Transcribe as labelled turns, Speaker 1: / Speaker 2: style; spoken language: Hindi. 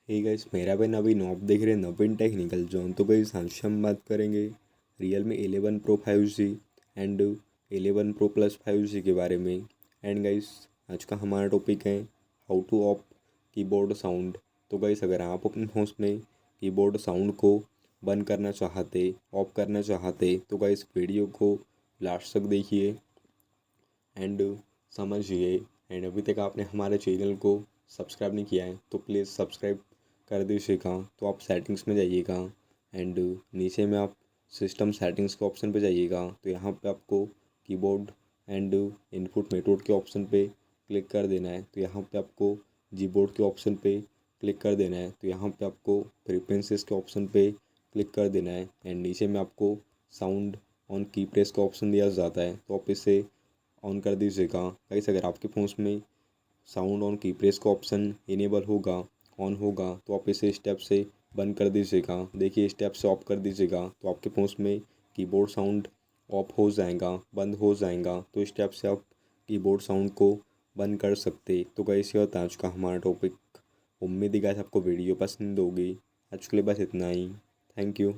Speaker 1: हे गाइस, मेरा भी नवीन आप देख रहे हैं नवीन टेक्निकल जोन। तो गाइस आज हम बात करेंगे Realme 11 Pro 5G and 11 Pro Plus 5G के बारे में। एंड गाइस आज का हमारा टॉपिक है how two of keyboard sound. तो गाइस अगर आप अपने फोन में कीबोर्ड साउंड को बंद करना चाहते, ऑफ करना चाहते, तो गाइस वीडियो को लास्ट तक देखिए एंड समझिए। एंड अभी तक आपने हमारे चैनल को सब्सक्राइब नहीं किया है तो प्लीज़ सब्सक्राइब कर दीजिएगा। तो आप सेटिंग्स में जाइएगा एंड नीचे में आप सिस्टम सेटिंग्स के ऑप्शन पे जाइएगा। तो यहाँ पे आपको कीबोर्ड एंड इनपुट मेथड के ऑप्शन पे क्लिक कर देना है। तो यहाँ पे आपको कीबोर्ड के ऑप्शन पे क्लिक कर देना है। तो यहाँ पे आपको प्रेफरेंसेस के ऑप्शन पे क्लिक कर देना है एंड नीचे में आपको साउंड ऑन की प्रेस का ऑप्शन दिया जाता है, तो आप इसे ऑन कर दीजिएगा। गाइस अगर आपके फ़ोन में साउंड ऑन की प्रेस का ऑप्शन इनेबल होगा, ऑन होगा, तो आप इसे स्टेप से बंद कर दीजिएगा। देखिए स्टेप से ऑफ कर दीजिएगा तो आपके फ़ोन में कीबोर्ड साउंड ऑफ हो जाएगा, बंद हो जाएगा। तो स्टेप से आप कीबोर्ड साउंड को बंद कर सकते। तो गाइस ये होता है आज का हमारा टॉपिक। उम्मीद है गाइस आपको वीडियो पसंद होगी। आज के लिए बस इतना ही। Thank you.